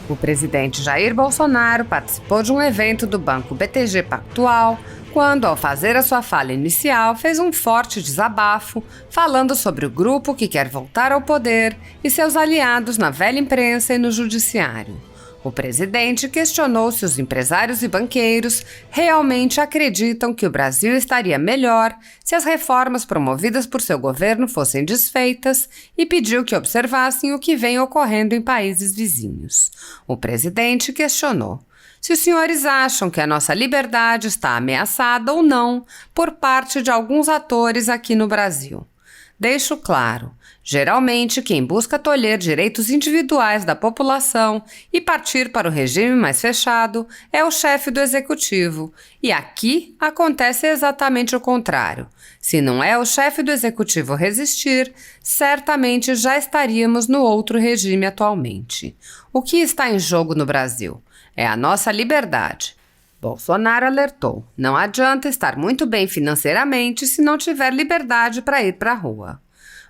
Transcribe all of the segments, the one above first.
O presidente Jair Bolsonaro participou de um evento do Banco BTG Pactual, quando, ao fazer a sua fala inicial, fez um forte desabafo, falando sobre o grupo que quer voltar ao poder e seus aliados na velha imprensa e no judiciário. O presidente questionou se os empresários e banqueiros realmente acreditam que o Brasil estaria melhor se as reformas promovidas por seu governo fossem desfeitas e pediu que observassem o que vem ocorrendo em países vizinhos. O presidente questionou se os senhores acham que a nossa liberdade está ameaçada ou não por parte de alguns atores aqui no Brasil. Deixo claro, geralmente quem busca tolher direitos individuais da população e partir para o regime mais fechado é o chefe do executivo, e aqui acontece exatamente o contrário. Se não é o chefe do executivo resistir, certamente já estaríamos no outro regime atualmente. O que está em jogo no Brasil? É a nossa liberdade. Bolsonaro alertou: não adianta estar muito bem financeiramente se não tiver liberdade para ir para a rua.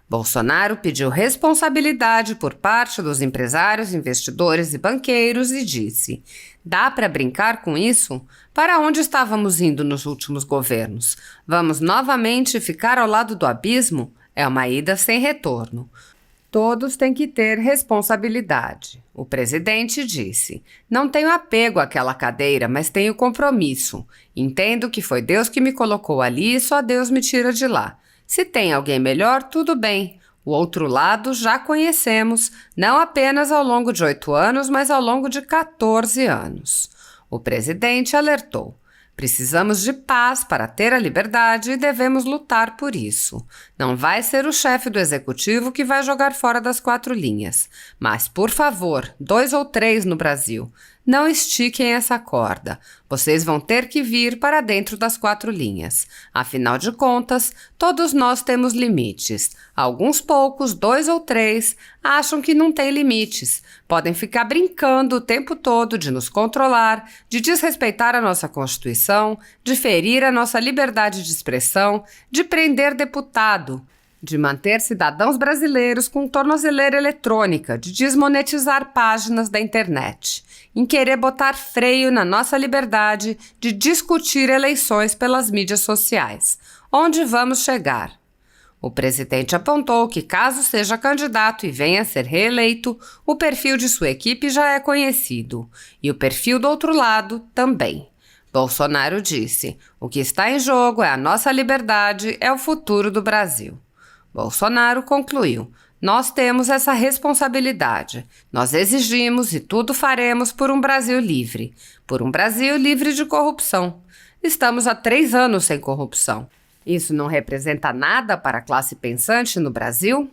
Bolsonaro pediu responsabilidade por parte dos empresários, investidores e banqueiros e disse: dá para brincar com isso? Para onde estávamos indo nos últimos governos? Vamos novamente ficar ao lado do abismo? É uma ida sem retorno. Todos têm que ter responsabilidade. O presidente disse: não tenho apego àquela cadeira, mas tenho compromisso. Entendo que foi Deus que me colocou ali e só Deus me tira de lá. Se tem alguém melhor, tudo bem. O outro lado já conhecemos, não apenas ao longo de 8 anos, mas ao longo de 14 anos. O presidente alertou: precisamos de paz para ter a liberdade e devemos lutar por isso. Não vai ser o chefe do executivo que vai jogar fora das 4 linhas. Mas, por favor, 2 ou 3 no Brasil. Não estiquem essa corda. Vocês vão ter que vir para dentro das 4 linhas. Afinal de contas, todos nós temos limites. Alguns poucos, 2 ou 3, acham que não tem limites. Podem ficar brincando o tempo todo de nos controlar, de desrespeitar a nossa Constituição, de ferir a nossa liberdade de expressão, de prender deputado, de manter cidadãos brasileiros com tornozeleira eletrônica, de desmonetizar páginas da internet, em querer botar freio na nossa liberdade de discutir eleições pelas mídias sociais. Onde vamos chegar? O presidente apontou que, caso seja candidato e venha a ser reeleito, o perfil de sua equipe já é conhecido, e o perfil do outro lado também. Bolsonaro disse: o que está em jogo é a nossa liberdade, é o futuro do Brasil. Bolsonaro concluiu: nós temos essa responsabilidade. Nós exigimos e tudo faremos por um Brasil livre. Por um Brasil livre de corrupção. Estamos há 3 anos sem corrupção. Isso não representa nada para a classe pensante no Brasil?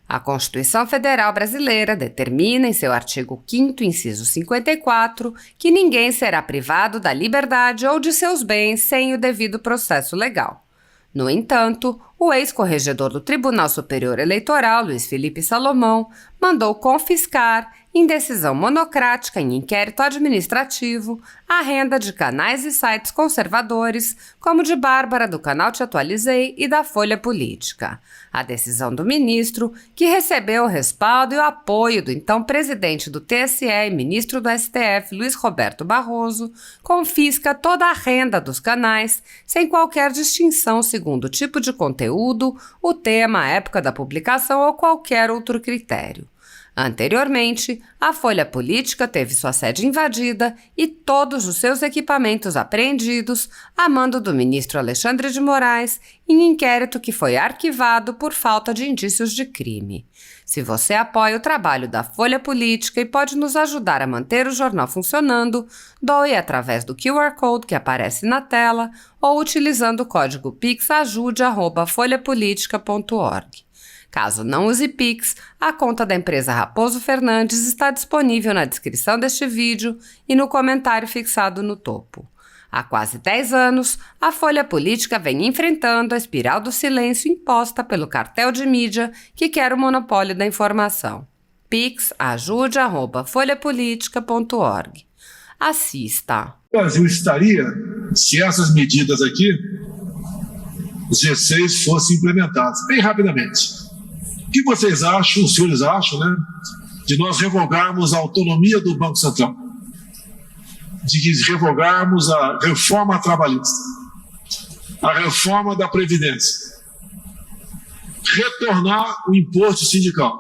A Constituição Federal Brasileira determina em seu artigo 5º, inciso 54, que ninguém será privado da liberdade ou de seus bens sem o devido processo legal. No entanto, o ex-corregedor do Tribunal Superior Eleitoral, Luiz Felipe Salomão, mandou confiscar, em decisão monocrática em inquérito administrativo, a renda de canais e sites conservadores, como de Bárbara do canal Te Atualizei e da Folha Política. A decisão do ministro, que recebeu o respaldo e o apoio do então presidente do TSE e ministro do STF, Luiz Roberto Barroso, confisca toda a renda dos canais, sem qualquer distinção segundo o tipo de conteúdo, o tema, a época da publicação ou qualquer outro critério. Anteriormente, a Folha Política teve sua sede invadida e todos os seus equipamentos apreendidos a mando do ministro Alexandre de Moraes em inquérito que foi arquivado por falta de indícios de crime. Se você apoia o trabalho da Folha Política e pode nos ajudar a manter o jornal funcionando, doe através do QR Code que aparece na tela ou utilizando o código Pix ajude@folhapolitica.org. Caso não use Pix, a conta da empresa Raposo Fernandes está disponível na descrição deste vídeo e no comentário fixado no topo. Há quase 10 anos, a Folha Política vem enfrentando a espiral do silêncio imposta pelo cartel de mídia que quer o monopólio da informação. Pix ajude@folhapolitica.org. Assista. O Brasil estaria se essas medidas aqui, os G6, fossem implementadas bem rapidamente. O que vocês acham, os senhores acham, né? de nós revogarmos a autonomia do Banco Central, de revogarmos a reforma trabalhista, a reforma da Previdência, retornar o imposto sindical,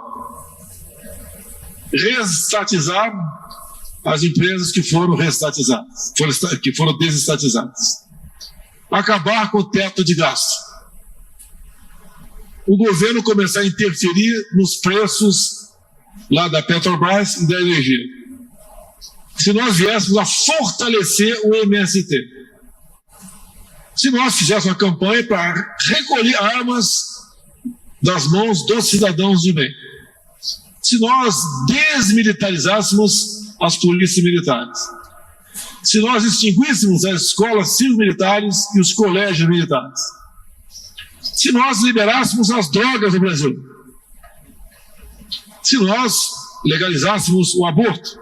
reestatizar as empresas que foram reestatizadas, que foram desestatizadas, acabar com o teto de gasto, o governo começar a interferir nos preços lá da Petrobras e da energia. Se nós viéssemos a fortalecer o MST, se nós fizéssemos uma campanha para recolher armas das mãos dos cidadãos de bem, se nós desmilitarizássemos as polícias militares, se nós extinguíssemos as escolas civil-militares e os colégios militares, se nós liberássemos as drogas no Brasil, se nós legalizássemos o aborto,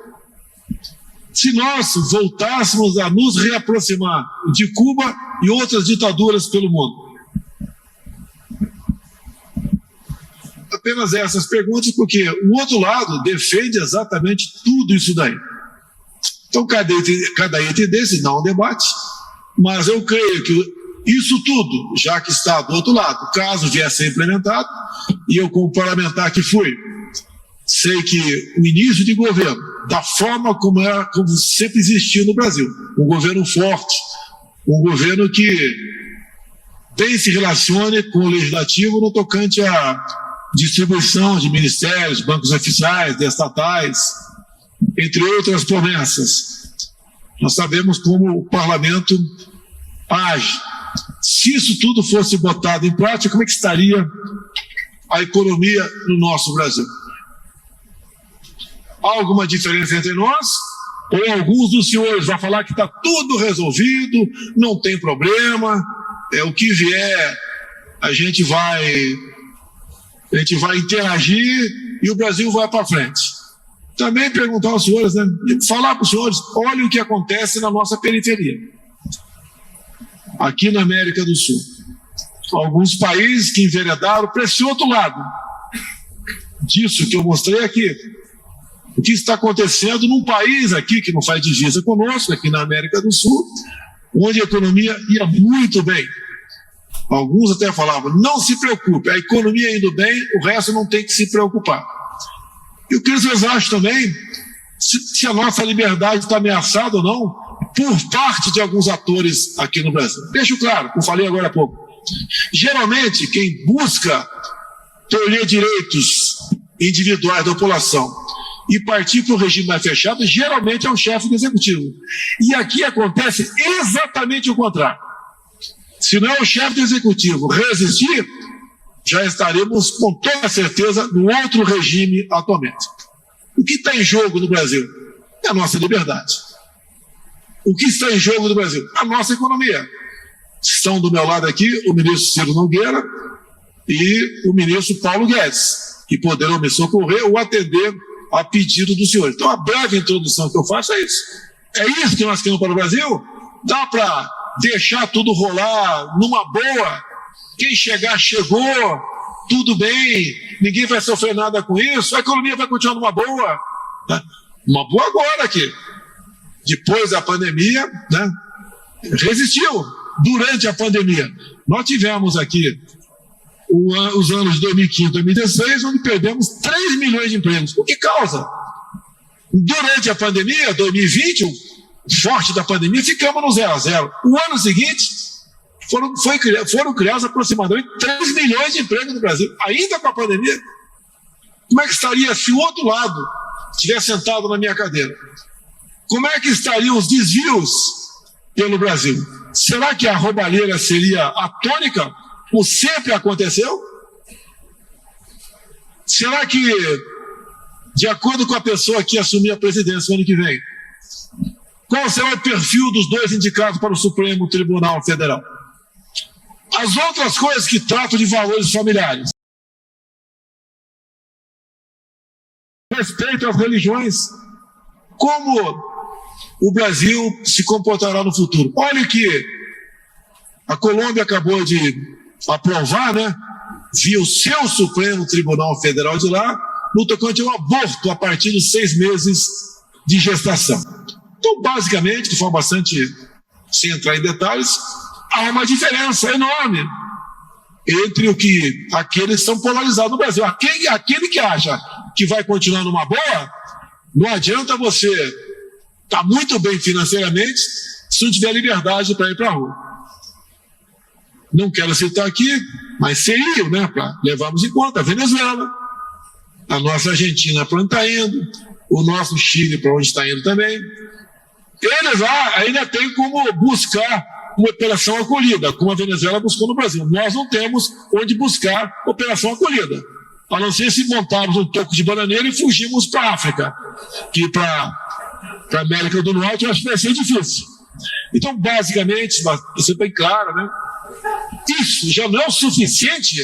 se nós voltássemos a nos reaproximar de Cuba e outras ditaduras pelo mundo. Apenas essas perguntas, porque o outro lado defende exatamente tudo isso daí. Então, cada item desse dá um debate, mas eu creio que isso tudo, já que está do outro lado, caso vier a ser implementado, e eu como parlamentar que fui, sei que o início de governo, da forma como sempre existiu no Brasil, um governo forte, um governo que bem se relacione com o legislativo no tocante à distribuição de ministérios, bancos oficiais, de estatais, entre outras promessas. Nós sabemos como o parlamento age. Se isso tudo fosse botado em prática, como é que estaria a economia no nosso Brasil? Há alguma diferença entre nós? Ou alguns dos senhores vão falar que está tudo resolvido, não tem problema, o que vier a gente vai interagir e o Brasil vai para frente. Também perguntar aos senhores, né? Falar para os senhores, olhem o que acontece na nossa periferia. Aqui na América do Sul. Alguns países que enveredaram para esse outro lado. Disso que eu mostrei aqui. O que está acontecendo num país aqui que não faz divisa conosco, aqui na América do Sul, onde a economia ia muito bem. Alguns até falavam, não se preocupe, a economia indo bem, o resto não tem que se preocupar. E o que vocês acham também, se a nossa liberdade está ameaçada ou não, por parte de alguns atores aqui no Brasil. Deixo claro, como falei agora há pouco. Geralmente, quem busca tolher direitos individuais da população e partir para o regime mais fechado, geralmente é um chefe do executivo. E aqui acontece exatamente o contrário. Se não é o chefe do executivo resistir, já estaremos com toda certeza no outro regime atualmente. O que está em jogo no Brasil? É a nossa liberdade. O que está em jogo no Brasil? A nossa economia. Estão do meu lado aqui o ministro Ciro Nogueira e o ministro Paulo Guedes, que poderão me socorrer ou atender a pedido do senhor. Então, a breve introdução que eu faço é isso. É isso que nós queremos para o Brasil? Dá para deixar tudo rolar numa boa? Quem chegar, chegou, tudo bem, ninguém vai sofrer nada com isso, a economia vai continuar numa boa. Né? Uma boa agora aqui. Depois da pandemia, né? Resistiu. Durante a pandemia, nós tivemos aqui os anos de 2015 e 2016, onde perdemos 3 milhões de empregos. Por que causa? Durante a pandemia, 2020, o forte da pandemia, ficamos no 0 a 0. O ano seguinte, foram criados aproximadamente 3 milhões de empregos no Brasil. Ainda com a pandemia, como é que estaria se o outro lado estivesse sentado na minha cadeira? Como é que estariam os desvios pelo Brasil? Será que a roubalheira seria a tônica? O sempre aconteceu? Será que, de acordo com a pessoa que assumir a presidência no ano que vem, qual será o perfil dos dois indicados para o Supremo Tribunal Federal? As outras coisas que tratam de valores familiares, respeito às religiões, como o Brasil se comportará no futuro? Olha que a Colômbia acabou de aprovar, né, via o seu Supremo Tribunal Federal de lá, no tocante ao aborto a partir de 6 meses de gestação. Então, basicamente, de forma bastante, sem entrar em detalhes, há uma diferença enorme entre aqueles que estão polarizados no Brasil. Aquele que acha que vai continuar numa boa, não adianta você estar muito bem financeiramente se não tiver liberdade para ir para a rua. Não quero citar aqui, mas seriam, né, para levarmos em conta a Venezuela, a nossa Argentina para onde está indo, o nosso Chile para onde está indo também. Eles lá ainda têm como buscar uma operação acolhida, como a Venezuela buscou no Brasil. Nós não temos onde buscar operação acolhida, a não ser se montarmos um toco de bananeira e fugirmos para a África, que para a América do Norte eu acho que vai ser difícil. Então, basicamente, para ser bem claro, né, isso já não é o suficiente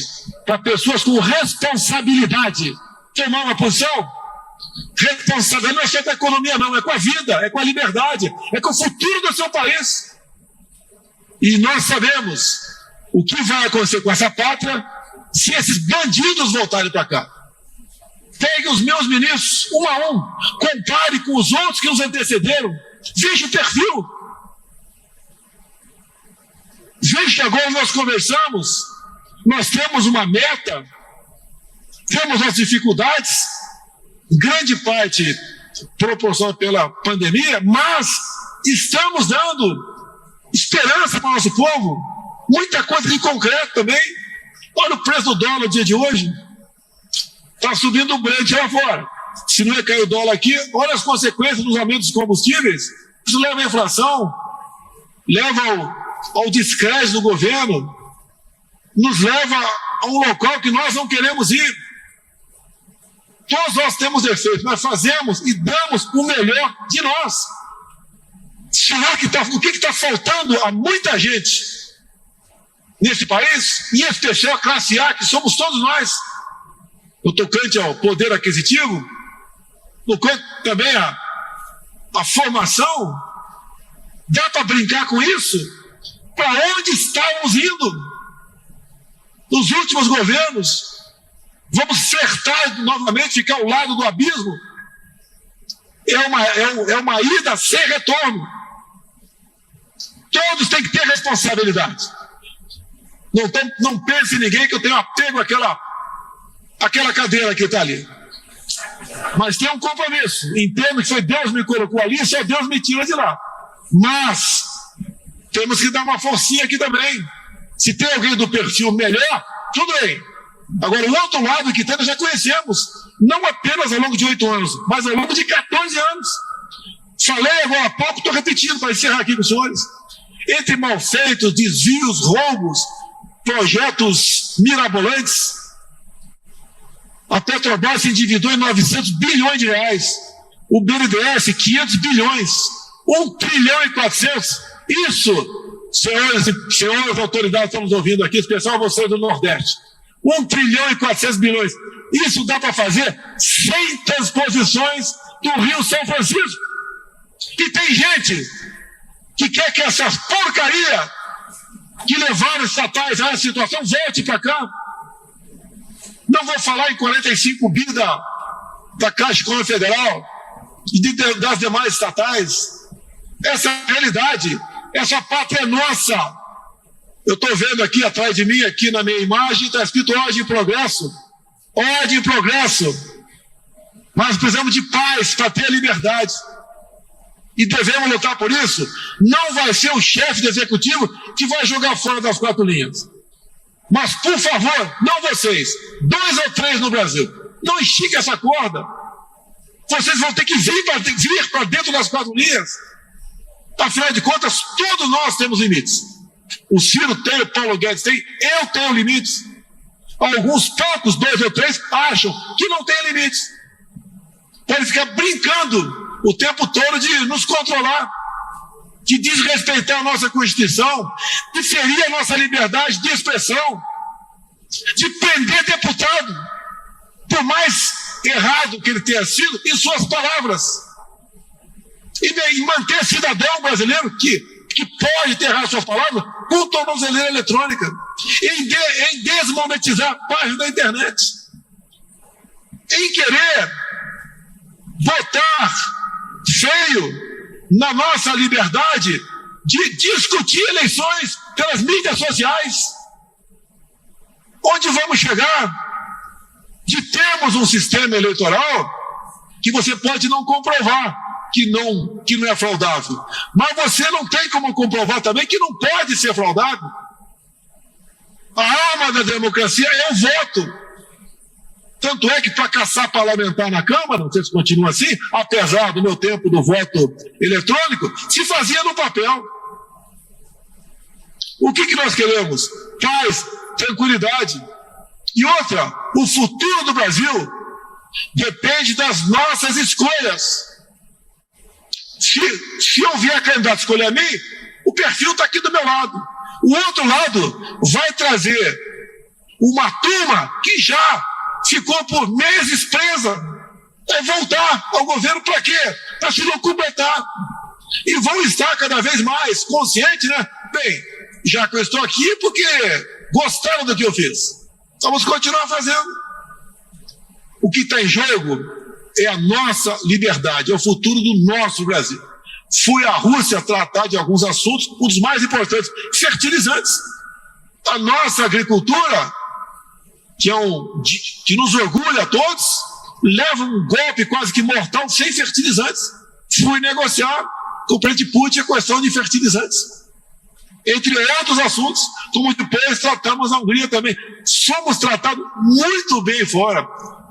para pessoas com responsabilidade tomar uma posição. Responsabilidade não é só com a economia, não, é com a vida, é com a liberdade, é com o futuro do seu país. E nós sabemos o que vai acontecer com essa pátria se esses bandidos voltarem para cá. Pegue os meus ministros, um a um, compare com os outros que os antecederam, veja o perfil. Veja que agora nós conversamos, nós temos uma meta, temos as dificuldades, grande parte proporcionada pela pandemia, mas estamos dando esperança para o nosso povo, muita coisa de concreto também. Olha o preço do dólar no dia de hoje, está subindo o Brent lá fora. Se não ia cair o dólar aqui, olha as consequências dos aumentos dos combustíveis. Isso leva à inflação, leva ao descrédito do governo, nos leva a um local que nós não queremos ir. Todos nós temos defeitos, nós fazemos e damos o melhor de nós. Será que o que está faltando a muita gente nesse país, em especial a classe A, que somos todos nós, no tocante ao poder aquisitivo, no tocante também a formação? Dá para brincar com isso? Para onde estávamos indo? Nos últimos governos, vamos flertar novamente, ficar ao lado do abismo? É uma ida sem retorno. Todos têm que ter responsabilidade. Não pense em ninguém que eu tenho apego àquela cadeira que está ali. Mas tem um compromisso. Entendo que foi Deus que me colocou ali, só Deus me tira de lá. Mas temos que dar uma forcinha aqui também. Se tem alguém do perfil melhor, tudo bem. Agora, o outro lado que nós já conhecemos, não apenas ao longo de 8 anos, mas ao longo de 14 anos. Falei agora há pouco, estou repetindo para encerrar aqui com os senhores. Entre malfeitos, desvios, roubos, projetos mirabolantes, a Petrobras se endividou em 900 bilhões de reais, o BNDES 500 bilhões, 1 trilhão e 400. Isso, senhoras autoridades, estamos ouvindo aqui, especial vocês do Nordeste, 1 trilhão e 400 bilhões. Isso dá para fazer 100 transposições do Rio São Francisco. E tem gente que quer que essas porcarias que levaram os estatais a essa situação volte para cá. Não vou falar em 45 bi da Caixa Econômica Federal e das demais estatais. Essa é a realidade. Essa pátria é nossa. Eu estou vendo aqui atrás de mim, aqui na minha imagem, está escrito ordem e progresso. Ordem e progresso. Mas precisamos de paz para ter a liberdade. E devemos lutar por isso. Não vai ser o chefe do executivo que vai jogar fora das 4 linhas. Mas, por favor, não vocês, 2 ou 3 no Brasil, não estique essa corda. Vocês vão ter que vir para dentro das 4 linhas. Afinal de contas, todos nós temos limites. O Ciro tem, o Paulo Guedes tem, eu tenho limites. Alguns poucos, 2 ou 3, acham que não tem limites. Podem ficar brincando o tempo todo de nos controlar, de desrespeitar a nossa Constituição, de ferir a nossa liberdade de expressão, de prender deputado, por mais errado que ele tenha sido, em suas palavras, e manter cidadão brasileiro que pode ter errado suas palavras com tornozeleira eletrônica, em desmonetizar a página da internet, e querer botar freio na nossa liberdade de discutir eleições pelas mídias sociais. Onde vamos chegar? De termos um sistema eleitoral que você pode não comprovar que não é fraudável, mas você não tem como comprovar também que não pode ser fraudável. A alma da democracia é o voto. Tanto é que para caçar parlamentar na Câmara, não sei se continua assim, apesar do meu tempo do voto eletrônico, se fazia no papel. O que nós queremos? Paz, tranquilidade. E outra, o futuro do Brasil depende das nossas escolhas. Se eu vier candidato escolher a mim, o perfil está aqui do meu lado. O outro lado vai trazer uma turma que já ficou por meses presa. Vai voltar ao governo para quê? Para se locubetar. E vão estar cada vez mais conscientes, né? Bem, já que eu estou aqui, porque gostaram do que eu fiz. Vamos continuar fazendo. O que está em jogo é a nossa liberdade, é o futuro do nosso Brasil. Fui à Rússia tratar de alguns assuntos, um dos mais importantes, fertilizantes. A nossa agricultura, que nos orgulha a todos, leva um golpe quase que mortal sem fertilizantes. Fui negociar com o presidente Putin a questão de fertilizantes. Entre outros assuntos, como depois tratamos a Hungria também. Somos tratados muito bem fora.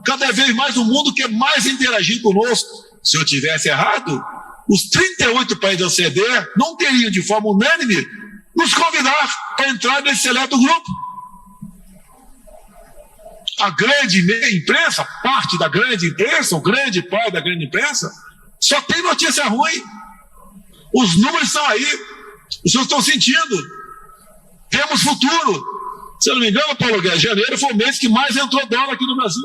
Cada vez mais o mundo quer mais interagir conosco. Se eu tivesse errado, os 38 países da OCDE não teriam, de forma unânime, nos convidar para entrar nesse seleto grupo. A grande imprensa, parte da grande imprensa, o grande pai da grande imprensa, só tem notícia ruim. Os números estão aí, os senhores estão sentindo. Temos futuro. Se eu não me engano, Paulo Guedes, janeiro foi o mês que mais entrou dólar aqui no Brasil.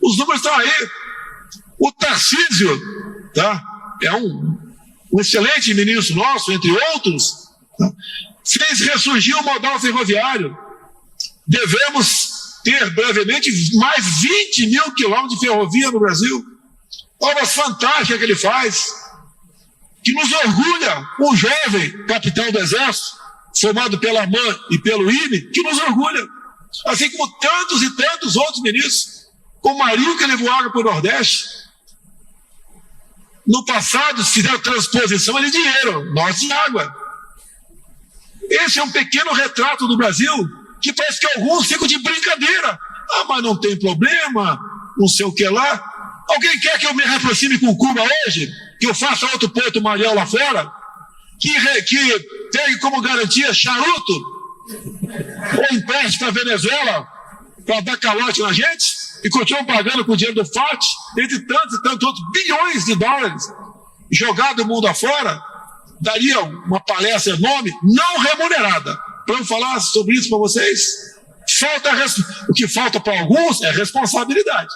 Os números estão aí. O Tarcísio, tá? É um excelente ministro nosso, entre outros, tá? Fez ressurgir o modal ferroviário. Devemos ter brevemente mais 20 mil quilômetros de ferrovia no Brasil. Obras fantásticas que ele faz, que nos orgulha. Um jovem capitão do Exército, formado pela AMAN e pelo INE, que nos orgulha. Assim como tantos e tantos outros ministros, como Marinho, que levou água para o Nordeste. No passado, se fizeram transposição de dinheiro, nós de água. Esse é um pequeno retrato do Brasil, que parece que alguns ficam de brincadeira. Ah, mas não tem problema, não sei o que lá. Alguém quer que eu me aproxime com Cuba hoje? Que eu faça outro Porto Mariel lá fora? Que pegue como garantia charuto? Ou empreste para a Venezuela para dar calote na gente? E continuam pagando com o dinheiro do FAT, entre tantos e tantos outros bilhões de dólares jogado o mundo afora. Daria uma palestra enorme, não remunerada, para eu falar sobre isso para vocês. O que falta para alguns é responsabilidade.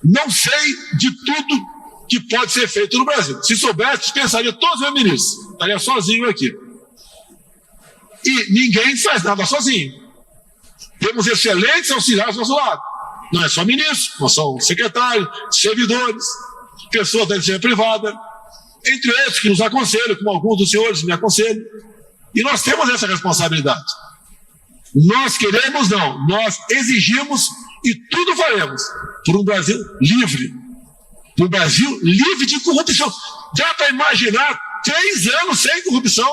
Não sei de tudo que pode ser feito no Brasil. Se soubesse, dispensaria todos os meus ministros. Estaria sozinho aqui. E ninguém faz nada sozinho. Temos excelentes auxiliares do nosso lado. Não é só ministros, nós somos secretários, servidores, pessoas da iniciativa privada, entre outros que nos aconselham, como alguns dos senhores me aconselham. E nós temos essa responsabilidade. Nós queremos, não, nós exigimos e tudo faremos por um Brasil livre. Por um Brasil livre de corrupção. Dá para imaginar 3 anos sem corrupção?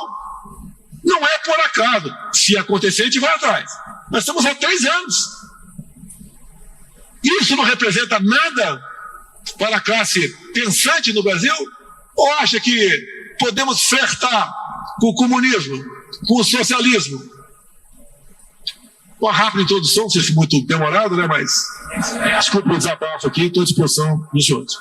Não é por acaso. Se acontecer, a gente vai atrás. Nós estamos há 3 anos. Isso não representa nada para a classe pensante no Brasil? Ou acha que podemos flertar com o comunismo, com o socialismo? Uma rápida introdução, não sei se muito demorado, né? Mas desculpa o desabafo aqui, estou à disposição dos senhores.